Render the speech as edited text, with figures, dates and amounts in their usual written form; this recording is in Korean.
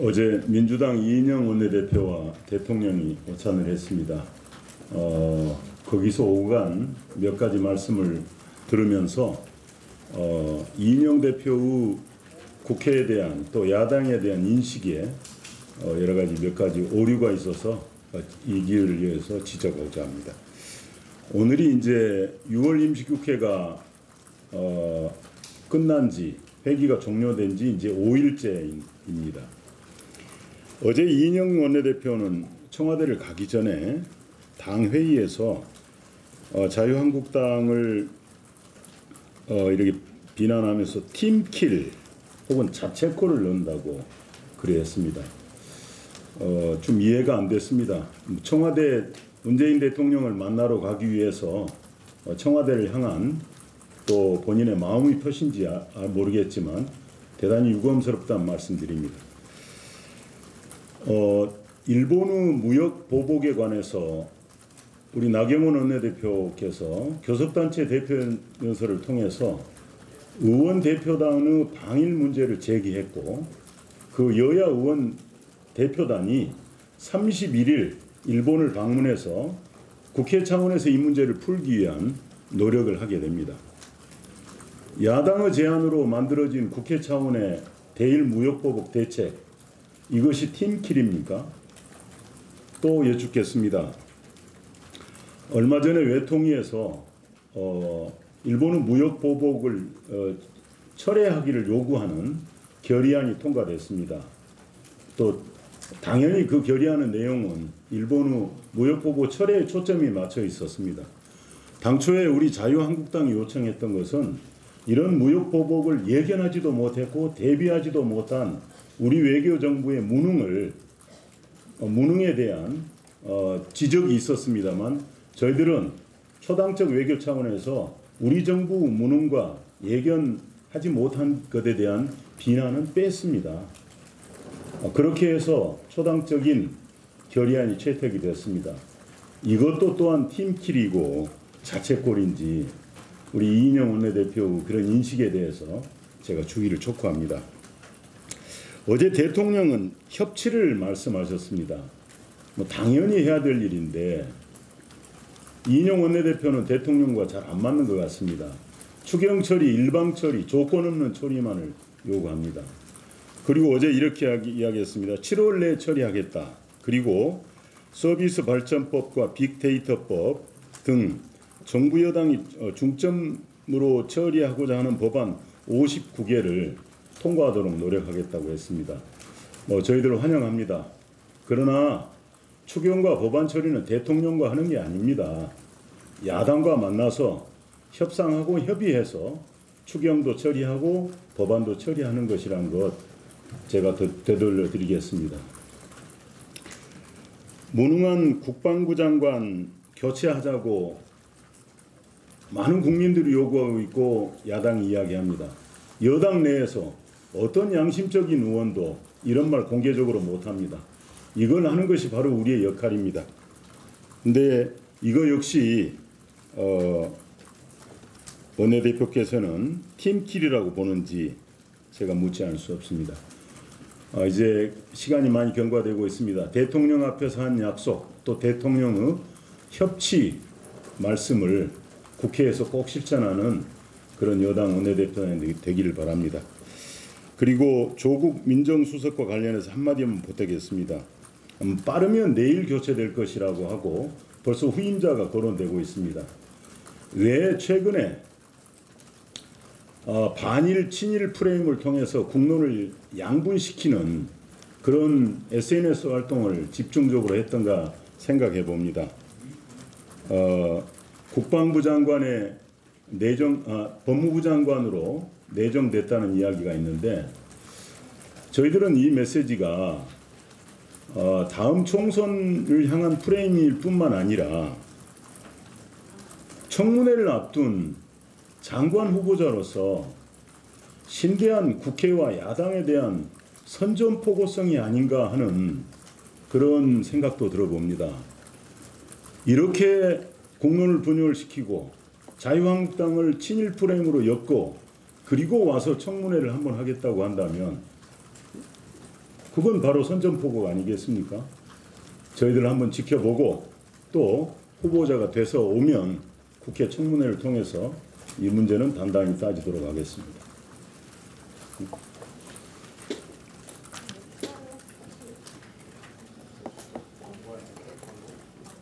어제 민주당 이인영 원내대표와 대통령이 오찬을 했습니다. 거기서 오간 몇 가지 말씀을 들으면서 이인영 대표의 국회에 대한 또 야당에 대한 인식에 여러 가지 몇 가지 오류가 있어서 이 기회를 이용해서 지적하고자 합니다. 오늘이 이제 6월 임시국회가 끝난 지 회기가 종료된 지 이제 5일째입니다. 어제 이인영 원내대표는 청와대를 가기 전에 당 회의에서 자유한국당을 이렇게 비난하면서 팀킬 혹은 자책골을 넣는다고 그랬습니다. 좀 이해가 안 됐습니다. 청와대 문재인 대통령을 만나러 가기 위해서 청와대를 향한 또 본인의 마음의 표시인지 모르겠지만 대단히 유감스럽다는 말씀드립니다. 일본의 무역 보복에 관해서 우리 나경원 원내대표께서 교섭단체 대표연설을 통해서 의원 대표단의 방일 문제를 제기했고 그 여야 의원 대표단이 31일 일본을 방문해서 국회 차원에서 이 문제를 풀기 위한 노력을 하게 됩니다. 야당의 제안으로 만들어진 국회 차원의 대일 무역보복 대책, 이것이 팀킬입니까? 또 여쭙겠습니다. 얼마 전에 외통위에서 일본의 무역보복을 철회하기를 요구하는 결의안이 통과됐습니다. 또 당연히 그 결의안의 내용은 일본의 무역보복 철회에 초점이 맞춰 있었습니다. 당초에 우리 자유한국당이 요청했던 것은 이런 무역보복을 예견하지도 못했고 대비하지도 못한 우리 외교정부의 무능에 대한 지적이 있었습니다만 저희들은 초당적 외교 차원에서 우리 정부 무능과 예견하지 못한 것에 대한 비난은 뺐습니다. 그렇게 해서 초당적인 결의안이 채택이 됐습니다. 이것도 또한 팀킬이고 자책골인지 우리 이인영 원내대표 그런 인식에 대해서 제가 주의를 촉구합니다. 어제 대통령은 협치를 말씀하셨습니다. 당연히 해야 될 일인데 이인영 원내대표는 대통령과 잘 안 맞는 것 같습니다. 추경 처리, 일방 처리, 조건 없는 처리만을 요구합니다. 그리고 어제 이렇게 이야기했습니다. 7월 내에 처리하겠다. 그리고 서비스 발전법과 빅데이터법 등 정부 여당이 중점으로 처리하고자 하는 법안 59개를 통과하도록 노력하겠다고 했습니다. 저희들 환영합니다. 그러나 추경과 법안 처리는 대통령과 하는 게 아닙니다. 야당과 만나서 협상하고 협의해서 추경도 처리하고 법안도 처리하는 것이란 것 제가 되돌려 드리겠습니다. 무능한 국방부 장관 교체하자고 많은 국민들이 요구하고 있고 야당이 이야기합니다. 여당 내에서 어떤 양심적인 의원도 이런 말 공개적으로 못합니다. 이걸 하는 것이 바로 우리의 역할입니다. 근데 이거 역시 원내대표께서는 팀킬이라고 보는지 제가 묻지 않을 수 없습니다. 이제 시간이 많이 경과되고 있습니다. 대통령 앞에서 한 약속 또 대통령의 협치 말씀을 국회에서 꼭 실천하는 그런 여당 원내대표는 되기를 바랍니다. 그리고 조국 민정수석과 관련해서 한마디만 보태겠습니다. 빠르면 내일 교체될 것이라고 하고 벌써 후임자가 거론되고 있습니다. 왜 최근에 반일 친일 프레임을 통해서 국론을 양분시키는 그런 SNS 활동을 집중적으로 했던가 생각해 봅니다. 국방부 장관의 법무부 장관으로 내정됐다는 이야기가 있는데 저희들은 이 메시지가 다음 총선을 향한 프레임일 뿐만 아니라 청문회를 앞둔 장관 후보자로서 신대한 국회와 야당에 대한 선전포고성이 아닌가 하는 그런 생각도 들어봅니다. 이렇게 공론을 분열시키고 자유한국당을 친일 프레임으로 엮고 그리고 와서 청문회를 한번 하겠다고 한다면 그건 바로 선전포고 아니겠습니까? 저희들 한번 지켜보고 또 후보자가 돼서 오면 국회 청문회를 통해서 이 문제는 단단히 따지도록 하겠습니다.